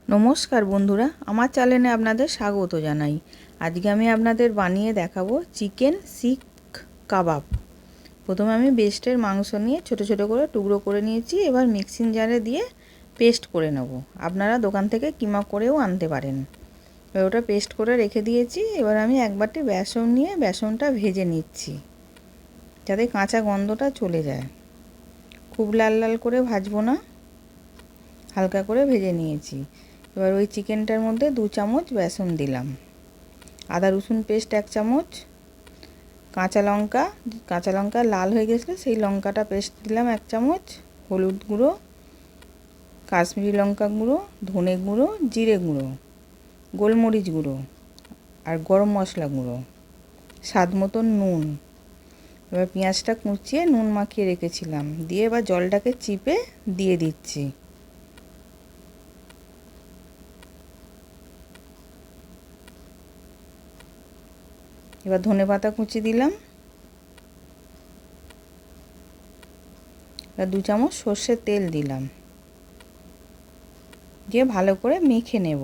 নমস্কার বন্ধুরা, আমার চ্যানেলে আপনাদের স্বাগত জানাই। আজকে আমি আপনাদের বানিয়ে দেখাবো চিকেন শিক কাবাব। প্রথমে আমি বেস্টের মাংস নিয়ে ছোট ছোট করে টুকরো করে নিয়েছি। এবার মিক্সিং জারে দিয়ে পেস্ট করে নেব। আপনারা দোকান থেকে কিমা করেও আনতে পারেন। এবার ওটা পেস্ট করে রেখে দিয়েছি। এবার আমি এক বাটি বেসন নিয়ে বেসনটা ভেজে নিচ্ছি, যাতে কাঁচা গন্ধটা চলে যায়। খুব লাল লাল করে ভাজবো না, হালকা করে ভেজে নিয়েছি। এবার ওই চিকেনটার মধ্যে 2 চামচ বেসন দিলাম, আদা রসুন পেস্ট 1 চামচ, কাঁচা লঙ্কা লাল হয়ে গেছিলো সেই লঙ্কাটা পেস্ট দিলাম 1 চামচ, হলুদ গুঁড়ো, কাশ্মীরি লঙ্কা গুঁড়ো, ধনে গুঁড়ো, জিরে গুঁড়ো, গোলমরিচ গুঁড়ো আর গরম মশলা গুঁড়ো, স্বাদ মতন নুন। এবার পেঁয়াজটা কুচিয়ে নুন মাখিয়ে রেখেছিলাম দিয়ে এবার জলটাকে চিপে দিয়ে দিচ্ছি। এবার ধনেপাতা কুচি দিলাম। এবার 2 চামচ সর্ষের তেল দিলাম, দিয়ে ভালো করে মেখে নেব।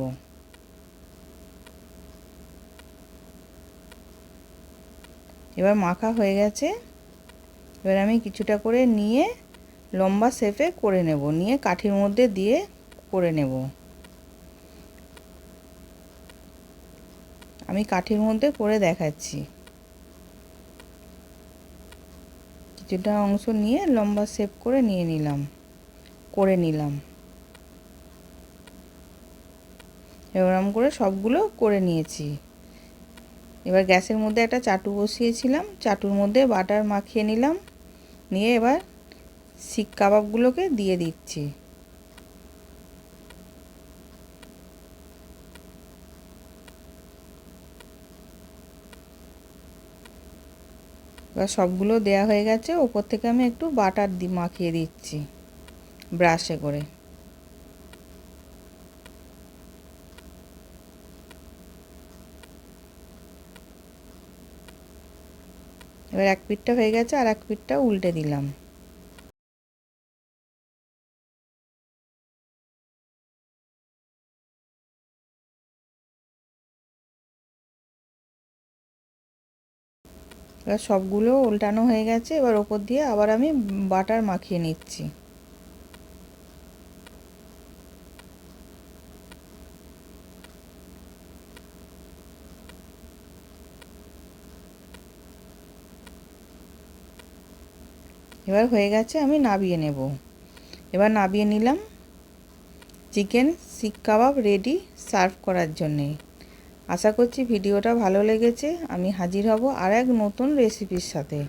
এবার মাখা হয়ে গেছে। এবার আমি কিছুটা করে নিয়ে লম্বা শেপে করে নেব, নিয়ে কাঠির মধ্যে দিয়ে করে নেব। আমি কাঠির মধ্যে করে দেখাচ্ছি। কিছুটা অংশ নিয়ে লম্বা শেপ করে করে নিলাম। এরকম করে সবগুলো করে নিয়েছি। এবার গ্যাসের মধ্যে একটা চাটু বসিয়েছিলাম, চাটুর মধ্যে বাটার মাখিয়ে নিলাম, নিয়ে এবার শিক কাবাবগুলোকে দিয়ে দিচ্ছি। এবার সবগুলো দেয়া হয়ে গেছে। ওপর থেকে আমি একটু বাটার মাখিয়ে দিচ্ছি ব্রাশে করে। এবার এক পিঠটা হয়ে গেছে, আর এক পিঠটা উল্টে দিলাম। এবার সবগুলো উল্টানো হয়ে গেছে। এবার ওপর দিয়ে আবার আমি বাটার মাখিয়ে নিচ্ছি। এবার হয়ে গেছে, আমি নামিয়ে নেব। এবার নামিয়ে নিলাম। চিকেন শিক কাবাব রেডি সার্ভ করার জন্যে। আশা করছি ভিডিওটা ভালো লেগেছে। আমি হাজির হব আর এক নতুন রেসিপির সাথে।